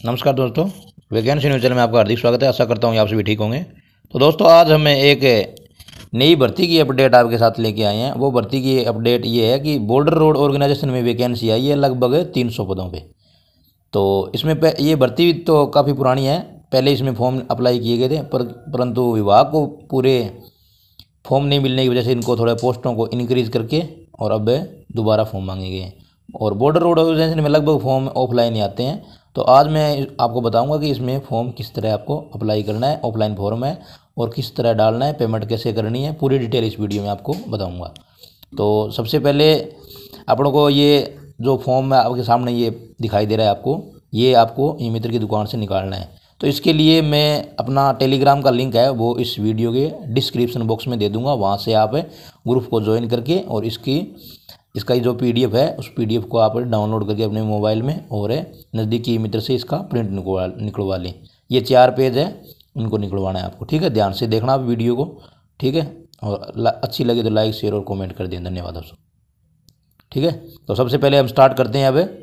नमस्कार दोस्तों, vacancy news channel में आपका हार्दिक स्वागत है। आशा करता हूँ आप सभी ठीक होंगे। तो दोस्तों, आज हमें एक नई भर्ती की अपडेट आपके साथ लेके आए हैं। वो भर्ती की अपडेट ये है कि बॉर्डर रोड ऑर्गेनाइजेशन में वैकेंसी आई है लगभग 300 पदों पे। तो इसमें ये भर्ती तो काफ़ी पुरानी है, पहले इसमें फॉर्म अप्लाई किए गए थे परंतु विभाग को पूरे फॉर्म नहीं मिलने की वजह से इनको थोड़े पोस्टों को इंक्रीज करके और अब दोबारा फॉर्म मांगे गए हैं। और बॉर्डर रोड ऑर्गेनाइजेशन में लगभग फॉर्म ऑफलाइन ही आते हैं। तो आज मैं आपको बताऊंगा कि इसमें फॉर्म किस तरह आपको अप्लाई करना है, ऑफलाइन फॉर्म है और किस तरह डालना है, पेमेंट कैसे करनी है, पूरी डिटेल इस वीडियो में आपको बताऊंगा। तो सबसे पहले आप लोगों को ये जो फॉर्म है आपके सामने ये दिखाई दे रहा है आपको, ये आपको ई मित्र की दुकान से निकालना है। तो इसके लिए मैं अपना टेलीग्राम का लिंक है वो इस वीडियो के डिस्क्रिप्शन बॉक्स में दे दूंगा। वहाँ से आप ग्रुप को ज्वाइन करके और इसका जो पीडीएफ है उस पीडीएफ को आप डाउनलोड करके अपने मोबाइल में और नज़दीकी मित्र से इसका प्रिंट निकलवा लें। ये 4 पेज है, इनको निकलवाना है आपको। ठीक है, ध्यान से देखना आप वीडियो को। ठीक है, और अच्छी लगे तो लाइक शेयर और कमेंट कर दें। धन्यवाद दोस्तों। ठीक है, तो सबसे पहले हम स्टार्ट करते हैं। अब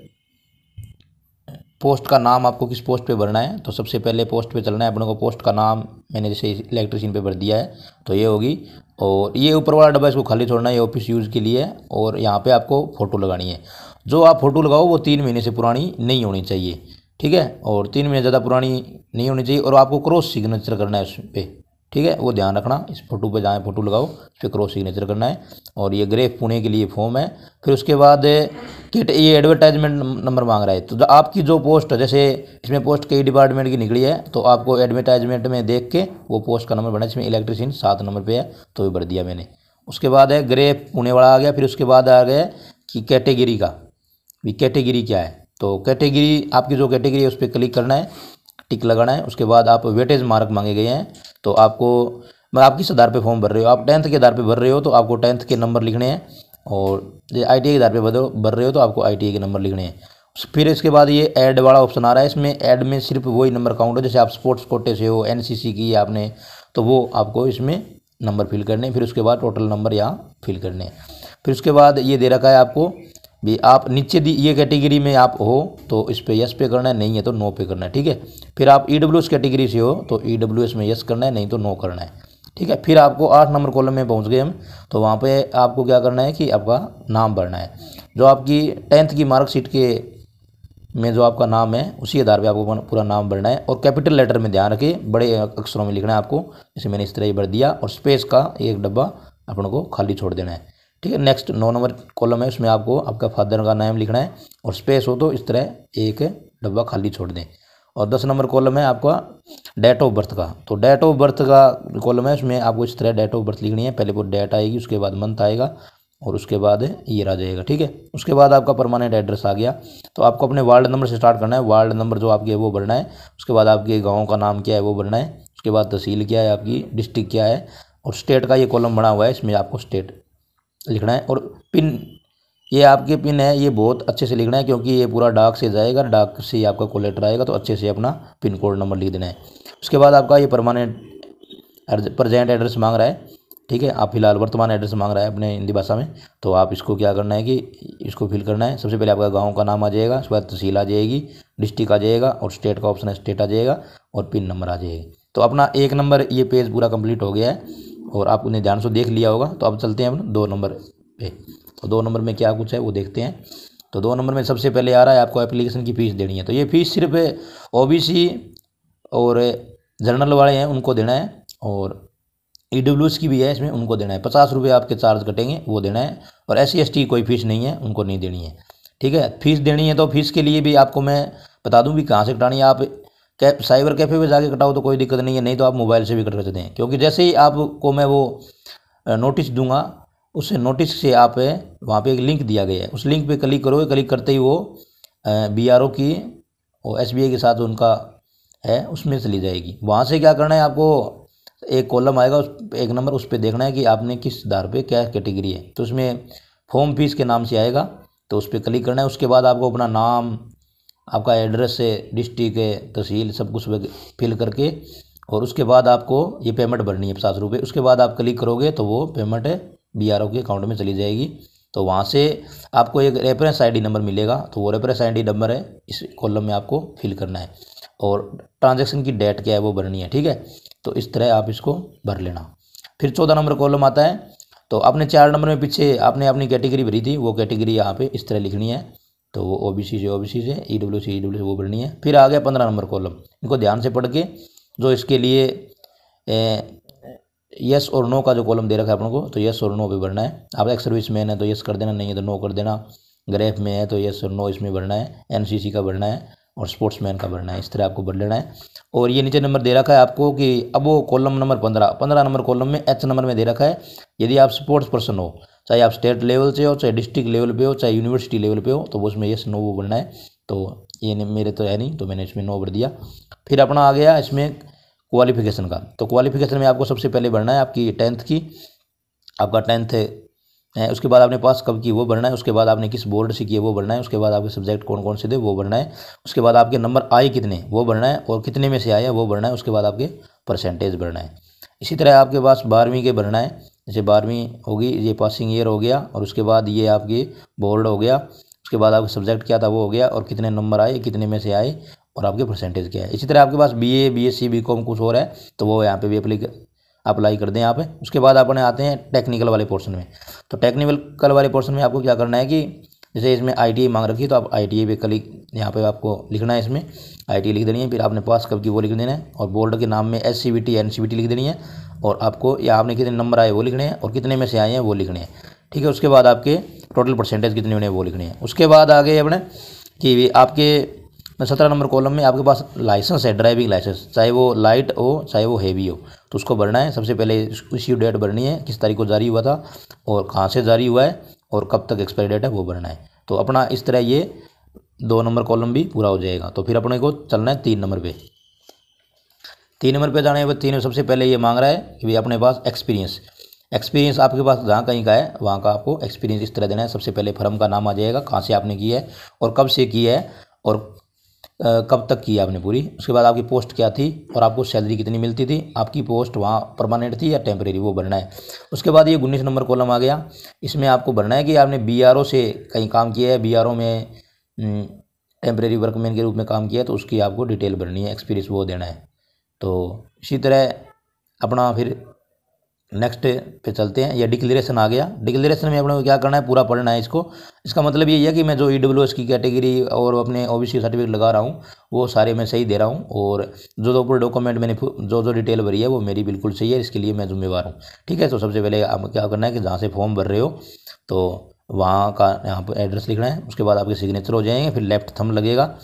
पोस्ट का नाम आपको किस पोस्ट पे भरना है, तो सबसे पहले पोस्ट पे चलना है। अपने को पोस्ट का नाम मैंने जैसे इलेक्ट्रीशियन पे भर दिया है तो ये होगी। और ये ऊपर वाला डब्बा इसको खाली छोड़ना है, ये ऑफिस यूज़ के लिए है। और यहाँ पे आपको फ़ोटो लगानी है। जो आप फ़ोटो लगाओ वो 3 महीने से पुरानी नहीं होनी चाहिए। ठीक है, और 3 महीने ज़्यादा पुरानी नहीं होनी चाहिए। और आपको क्रॉस सिग्नेचर करना है उस पर। ठीक है, वो ध्यान रखना। इस फोटो पे जहाँ फ़ोटो लगाओ उस पर क्रॉस सिग्नेचर करना है। और ये ग्रेफ पुणे के लिए फॉर्म है। फिर उसके बाद ये एडवर्टाइजमेंट नंबर मांग रहा है। तो आपकी जो पोस्ट, जैसे इसमें पोस्ट कई डिपार्टमेंट की निकली है तो आपको एडवर्टाइजमेंट में देख के वो पोस्ट का नंबर भरना है। इसमें इलेक्ट्रीशियन 7 नंबर पे है तो ये भर दिया मैंने। उसके बाद है ग्रेफ पुणे वाला आ गया। फिर उसके बाद आ गया कि कैटेगरी का, भी कैटेगरी क्या है। तो कैटेगरी, आपकी जो कैटेगरी है उस पर क्लिक करना है, टिक लगाना है। उसके बाद आप वेटेज मार्क मांगे गए हैं। तो आपको, मैं आप किस आधार पे फॉर्म भर रहे हो, आप 10th के आधार पे भर रहे हो तो आपको 10th के नंबर लिखने हैं। और ITI के आधार पे भर रहे हो तो आपको ITI के नंबर लिखने हैं। फिर इसके बाद ये ऐड वाला ऑप्शन आ रहा है। इसमें ऐड में सिर्फ वही नंबर काउंट हो, जैसे आप स्पोर्ट्स कोटे से हो, NCC की है आपने, तो वो आपको इसमें नंबर फिल करने हैं। फिर उसके बाद टोटल नंबर यहाँ फिल करने हैं। फिर उसके बाद ये दे रखा है आपको भी, आप नीचे दी ये कैटेगरी में आप हो तो इस पे यस पे करना है, नहीं है तो नो पे करना है। ठीक है, फिर आप EWS कैटेगरी से हो तो EWS में यस करना है, नहीं तो नो करना है। ठीक है, फिर आपको 8 नंबर कॉलम में पहुंच गए हम। तो वहाँ पे आपको क्या करना है कि आपका नाम भरना है। जो आपकी 10th की मार्कशीट के में जो आपका नाम है उसी आधार पे आपको पूरा नाम भरना है। और कैपिटल लेटर में ध्यान रखें, बड़े अक्षरों में लिखना है आपको। जैसे मैंने इस तरह ही भर दिया। और स्पेस का एक डब्बा अपन को खाली छोड़ देना है। ठीक है, नेक्स्ट 9 नंबर कॉलम है, उसमें आपको आपका फादर का नाम लिखना है और स्पेस हो तो इस तरह एक डब्बा खाली छोड़ दें। और 10 नंबर कॉलम है आपका डेट ऑफ बर्थ का। तो डेट ऑफ बर्थ का कॉलम है, उसमें आपको इस तरह डेट ऑफ बर्थ लिखनी है। पहले वो डेट आएगी, उसके बाद मंथ आएगा और उसके बाद ईयर आ जाएगा। ठीक है, उसके बाद आपका परमानेंट एड्रेस आ गया। तो आपको अपने वार्ड नंबर से स्टार्ट करना है। वार्ड नंबर जो आपके है वो भरना है। उसके बाद आपके गाँव का नाम क्या है वो भरना है। उसके बाद तहसील क्या है आपकी, डिस्ट्रिक्ट क्या है, और स्टेट का ये कॉलम बना हुआ है, इसमें आपको स्टेट लिखना है। और पिन, ये आपके पिन है, ये बहुत अच्छे से लिखना है क्योंकि ये पूरा डाक से जाएगा, डाक से आपका कॉल लेटर आएगा तो अच्छे से अपना पिन कोड नंबर लिख देना है। उसके बाद आपका ये प्रेजेंट एड्रेस मांग रहा है। ठीक है, आप फिलहाल वर्तमान एड्रेस मांग रहा है अपने हिंदी भाषा में। तो आप इसको क्या करना है कि इसको फिल करना है। सबसे पहले आपका गाँव का नाम आ जाएगा, उसके बाद तहसील आ जाएगी, डिस्ट्रिक्ट आ जाएगा और स्टेट का ऑप्शन है स्टेट आ जाएगा और पिन नंबर आ जाएगी। तो अपना 1 नंबर ये पेज पूरा कंप्लीट हो गया है और आपने ध्यान से देख लिया होगा। तो अब चलते हैं अपन 2 नंबर पे। तो 2 नंबर में क्या कुछ है वो देखते हैं। तो 2 नंबर में सबसे पहले आ रहा है आपको एप्लीकेशन की फ़ीस देनी है। तो ये फ़ीस सिर्फ OBC और जनरल वाले हैं उनको देना है, और EWS की भी है इसमें, उनको देना है। 50 रुपये आपके चार्ज कटेंगे, वो देना है। और SC ST कोई फ़ीस नहीं है, उनको नहीं देनी है। ठीक है, फ़ीस देनी है तो फीस के लिए भी आपको मैं बता दूँ भी कहाँ से कटानी है। आप साइबर कैफ़े पे जाके कटाओ तो कोई दिक्कत नहीं है, नहीं तो आप मोबाइल से भी कट सकते हैं। क्योंकि जैसे ही आपको मैं वो नोटिस दूंगा, उस नोटिस से आप वहाँ पे एक लिंक दिया गया है, उस लिंक पे क्लिक करोगे। क्लिक करते ही वो BRO की और SBI के साथ उनका है उसमें चली जाएगी। वहाँ से क्या करना है आपको, एक कॉलम आएगा, उस 1 नंबर, उस पर देखना है कि आपने किस आधार पे क्या कैटेगरी है। तो उसमें फॉर्म फीस के नाम से आएगा, तो उस पर क्लिक करना है। उसके बाद आपको अपना नाम, आपका एड्रेस है, डिस्ट्रिक्ट है, तहसील, सब कुछ फिल करके और उसके बाद आपको ये पेमेंट भरनी है 50 रुपये। उसके बाद आप क्लिक करोगे तो वो पेमेंट BRO के अकाउंट में चली जाएगी। तो वहाँ से आपको एक रेफरेंस आईडी नंबर मिलेगा, तो वो रेफरेंस आईडी नंबर है इस कॉलम में आपको फिल करना है, और ट्रांजैक्शन की डेट क्या है वो भरनी है। ठीक है, तो इस तरह आप इसको भर लेना। फिर 14 नंबर कॉलम आता है, तो आपने 4 नंबर में पीछे आपने अपनी कैटेगरी भरी थी, वो कैटेगरी यहाँ पे इस तरह लिखनी है। तो वो ओबीसी से ईडब्ल्यू से वो भरनी है। फिर आ गया 15 नंबर कॉलम, इनको ध्यान से पढ़ के जो इसके लिए यस और नो का जो कॉलम दे रखा है अपन को, तो यस और नो पे भरना है। आप एक सर्विस मैन है तो यस कर देना, नहीं है तो नो कर देना। ग्रेफ में है तो यस और नो इसमें भरना है। एनसीसी का भरना है और स्पोर्ट्समैन का भरना है। इस तरह आपको भर लेना है। और ये नीचे नंबर दे रखा है आपको कि अब वो कॉलम नंबर 15 नंबर कॉलम में एच नंबर में दे रखा है, यदि आप स्पोर्ट्स पर्सन हो, चाहे आप स्टेट लेवल से हो, चाहे डिस्ट्रिक्ट लेवल पे हो, चाहे यूनिवर्सिटी लेवल पे हो, तो वो उसमें यस नो वो भरना है। तो ये मेरे तो है नहीं, तो मैंने इसमें नो भर दिया। फिर अपना आ गया इसमें क्वालिफिकेशन का। तो क्वालिफिकेशन में आपको सबसे पहले भरना है आपकी 10th की, आपका 10th है। उसके बाद आपने पास कब की वो भरना है। उसके बाद आपने किस बोर्ड से किए वो भरना है। उसके बाद आपके सब्जेक्ट कौन कौन से थे वो भरना है। उसके बाद आपके नंबर आए कितने वो भरना है, और कितने में से आए वो भरना है। उसके बाद आपके परसेंटेज भरना है। इसी तरह आपके पास 12वीं के भरना है। जैसे 12वीं होगी, ये पासिंग ईयर हो गया, और उसके बाद ये आपकी बोर्ड हो गया। उसके बाद आपका सब्जेक्ट क्या था वो हो गया, और कितने नंबर आए, कितने में से आए, और आपके परसेंटेज क्या है। इसी तरह आपके पास बीए, बीएससी, बीकॉम कुछ और है, तो वो यहाँ पे भी अप्लाई कर दें यहाँ पे। उसके बाद अपने आते हैं टेक्निकल वाले पोर्शन में। तो टेक्निकल वाले पोर्शन में आपको क्या करना है कि जैसे इसमें आईटीआई मांग रखी है, तो आप आईटीआई पे क्लिक यहाँ पे आपको लिखना है, इसमें आईटीआई लिख देनी है। फिर आपने पास कब की वो लिख देना है, और बोर्ड के नाम में एससीबीटी, एनसीबीटी लिख देनी है, और आपको या आपने कितने नंबर आए वो लिखने हैं, और कितने में से आए हैं वो लिखने हैं। ठीक है, उसके बाद आपके टोटल परसेंटेज कितने होने वो लिखने हैं। उसके बाद आगे अपने कि आपके 17 नंबर कॉलम में आपके पास लाइसेंस है, ड्राइविंग लाइसेंस, चाहे वो लाइट हो चाहे वो हेवी हो, तो उसको भरना है। सबसे पहले इश्यू डेट भरनी है, किस तारीख को जारी हुआ था और कहाँ से जारी हुआ है, और कब तक एक्सपायरी डेट है वो भरना है। तो अपना इस तरह ये 2 नंबर कॉलम भी पूरा हो जाएगा। तो फिर अपने को चलना है 3 नंबर पे। 3 नंबर पे जाने के बाद 3 सबसे पहले ये मांग रहा है कि भाई अपने पास एक्सपीरियंस आपके पास जहाँ कहीं का है वहाँ का आपको एक्सपीरियंस इस तरह देना है। सबसे पहले फर्म का नाम आ जाएगा, कहाँ से आपने किया है और कब से किया है और कब तक की आपने पूरी। उसके बाद आपकी पोस्ट क्या थी और आपको सैलरी कितनी मिलती थी, आपकी पोस्ट वहाँ परमानेंट थी या टेम्परेरी, वो भरना है। उसके बाद ये 19 नंबर कॉलम आ गया। इसमें आपको भरना है कि आपने बीआरओ से कहीं काम किया है, बीआरओ में टेम्परेरी वर्कमैन के रूप में काम किया है, तो उसकी आपको डिटेल भरनी है, एक्सपीरियंस वो देना है। तो इसी तरह अपना फिर नेक्स्ट पे चलते हैं। ये डिक्लेरेशन आ गया। डिक्लेरेशन में अपने को क्या करना है, पूरा पढ़ना है इसको। इसका मतलब ये है कि मैं जो ईडब्ल्यूएस की कैटेगरी और अपने ओबीसी सर्टिफिकेट लगा रहा हूँ वो सारे मैं सही दे रहा हूँ, और जो पूरे डॉक्यूमेंट मैंने जो डिटेल भरी है वो मेरी बिल्कुल सही है, इसके लिए मैं जिम्मेवार हूँ। ठीक है, तो सबसे पहले आप क्या करना है कि जहाँ से फॉर्म भर रहे हो तो वहाँ का यहाँ पर एड्रेस लिखना है। उसके बाद आपके सिग्नेचर हो जाएंगे, फिर लेफ्ट थंब लगेगा,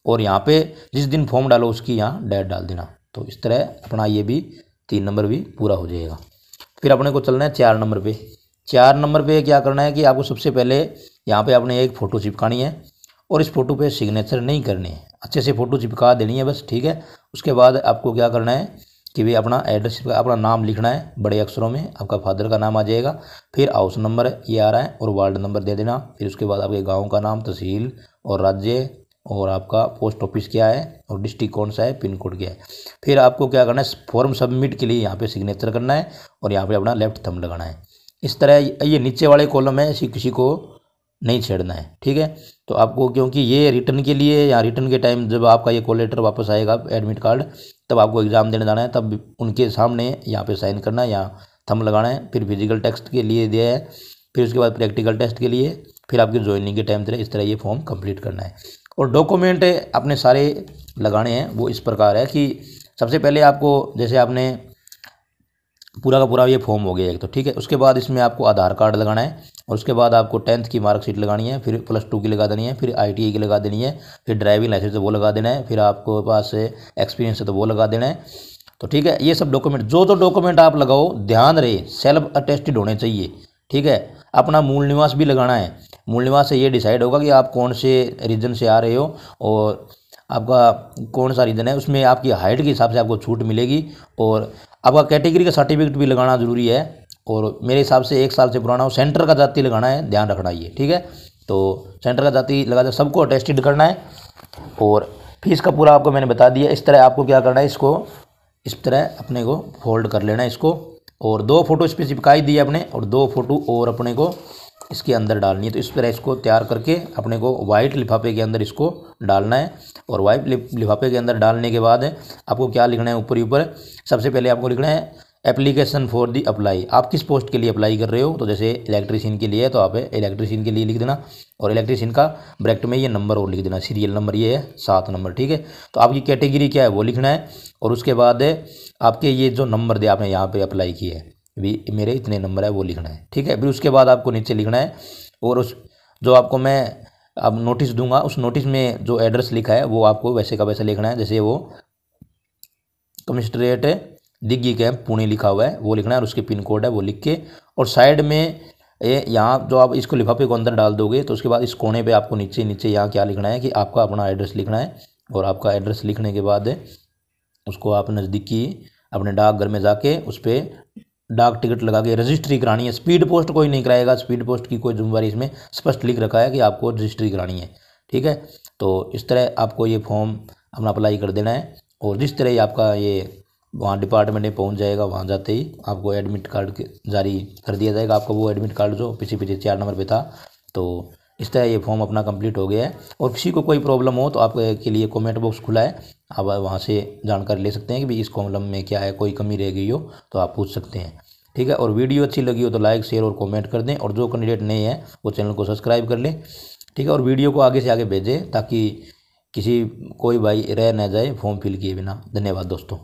और यहाँ पे जिस दिन फॉर्म डालो उसकी यहाँ डेट डाल देना। तो इस तरह अपना ये भी 3 नंबर भी पूरा हो जाएगा। फिर अपने को चलना है 4 नंबर पे। 4 नंबर पे क्या करना है कि आपको सबसे पहले यहाँ पे आपने एक फ़ोटो चिपकानी है, और इस फोटो पे सिग्नेचर नहीं करनी है, अच्छे से फ़ोटो चिपका देनी है बस। ठीक है, उसके बाद आपको क्या करना है कि भाई अपना एड्रेस, अपना नाम लिखना है बड़े अक्षरों में, आपका फादर का नाम आ जाएगा, फिर हाउस नंबर ये आ रहा है और वार्ड नंबर दे देना। फिर उसके बाद आपके गाँव का नाम, तहसील और राज्य, और आपका पोस्ट ऑफिस क्या है और डिस्ट्रिक्ट कौन सा है, पिन कोड क्या है। फिर आपको क्या करना है, फॉर्म सबमिट के लिए यहाँ पे सिग्नेचर करना है और यहाँ पे अपना लेफ्ट थंब लगाना है। इस तरह ये नीचे वाले कॉलम है, किसी को नहीं छेड़ना है। ठीक है, तो आपको क्योंकि ये रिटर्न के लिए या रिटर्न के टाइम जब आपका ये कॉल लेटर वापस आएगा एडमिट कार्ड, तब आपको एग्ज़ाम देने जाना है, तब उनके सामने यहाँ पे साइन करना है, यहाँ थंब लगाना है। फिर फिजिकल टेस्ट के लिए दिया है, फिर उसके बाद प्रैक्टिकल टेस्ट के लिए, फिर आपकी ज्वाइनिंग के टाइम इस तरह ये फॉर्म कंप्लीट करना है। और डॉक्यूमेंट अपने सारे लगाने हैं वो इस प्रकार है कि सबसे पहले आपको जैसे आपने पूरा का पूरा ये फॉर्म हो गया एक, तो ठीक है, उसके बाद इसमें आपको आधार कार्ड लगाना है, और उसके बाद आपको 10th की मार्कशीट लगानी है, फिर +2 की लगा देनी है, फिर ITI की लगा देनी है, फिर ड्राइविंग लाइसेंस वो लगा देना है, फिर आपको पास एक्सपीरियंस है तो वो लगा देना है। तो ठीक है, ये सब डॉक्यूमेंट जो डॉक्यूमेंट आप लगाओ ध्यान रहे सेल्फ अटेस्टेड होने चाहिए। ठीक है, अपना मूल निवास भी लगाना है। मूल निवास से ये डिसाइड होगा कि आप कौन से रीजन से आ रहे हो और आपका कौन सा रीजन है, उसमें आपकी हाइट के हिसाब से आपको छूट मिलेगी। और आपका कैटेगरी का सर्टिफिकेट भी लगाना ज़रूरी है, और मेरे हिसाब से 1 साल से पुराना हो। सेंटर का जाति लगाना है, ध्यान रखना ये। ठीक है, तो सेंटर का जाति लगा दे, सबको अटेस्टेड करना है। और फीस का पूरा आपको मैंने बता दिया। इस तरह आपको क्या करना है, इसको इस तरह अपने को फोल्ड कर लेना है इसको, और 2 फोटो इस पर चिपकाई दी अपने, और 2 फोटो और अपने को इसके अंदर डालनी है। तो इस तरह इसको तैयार करके अपने को वाइट लिफाफे के अंदर इसको डालना है। और वाइट लिफाफे के अंदर डालने के बाद आपको क्या लिखना है, ऊपर ही ऊपर सबसे पहले आपको लिखना है एप्लीकेशन फॉर दी अप्लाई। आप किस पोस्ट के लिए अप्लाई कर रहे हो, तो जैसे इलेक्ट्रीशियन के लिए है तो आप इलेक्ट्रीशियन के लिए लिख देना, और इलेक्ट्रीशियन का ब्रैकेट में ये नंबर और लिख देना, सीरियल नंबर ये है 7 नंबर, ठीक है। तो आपकी कैटेगरी क्या है वो लिखना है, और उसके बाद आपके ये जो नंबर दे आपने यहाँ पे अप्लाई किए है, भी मेरे इतने नंबर है वो लिखना है, ठीक है। फिर उसके बाद आपको नीचे लिखना है, और उस जो आपको मैं अब नोटिस दूंगा उस नोटिस में जो एड्रेस लिखा है वो आपको वैसे का वैसा लिखना है। जैसे वो कमिश्नरेट दिग्गी कैंप पुणे लिखा हुआ है वो लिखना है, और उसके पिन कोड है वो लिख के, और साइड में यहाँ जो आप इसको लिफाफे को अंदर डाल दोगे तो उसके बाद इस कोने पे आपको नीचे नीचे यहाँ क्या लिखना है कि आपका अपना एड्रेस लिखना है। और आपका एड्रेस लिखने के बाद उसको आप नज़दीकी अपने डाकघर में जाके उस पर डाक टिकट लगा के रजिस्ट्री करानी है। स्पीड पोस्ट कोई नहीं कराएगा, स्पीड पोस्ट की कोई जिम्मेवारी, इसमें स्पष्ट लिख रखा है कि आपको रजिस्ट्री करानी है, ठीक है। तो इस तरह आपको ये फॉर्म अपना अप्लाई कर देना है, और जिस तरह ही आपका ये वहाँ डिपार्टमेंट में पहुँच जाएगा, वहाँ जाते ही आपको एडमिट कार्ड जारी कर दिया जाएगा, आपका वो एडमिट कार्ड जो पीछे 4 नंबर पे था। तो इस तरह ये फॉर्म अपना कंप्लीट हो गया है। और किसी को कोई प्रॉब्लम हो तो आपके लिए कमेंट बॉक्स खुला है, आप वहाँ से जानकारी ले सकते हैं कि भाई इस कॉलम में क्या है, कोई कमी रह गई हो तो आप पूछ सकते हैं, ठीक है। और वीडियो अच्छी लगी हो तो लाइक शेयर और कमेंट कर दें, और जो कैंडिडेट नए हैं वो चैनल को सब्सक्राइब कर लें, ठीक है। और वीडियो को आगे से आगे भेजें ताकि कोई भाई रह न जाए फॉर्म फिल किए बिना। धन्यवाद दोस्तों।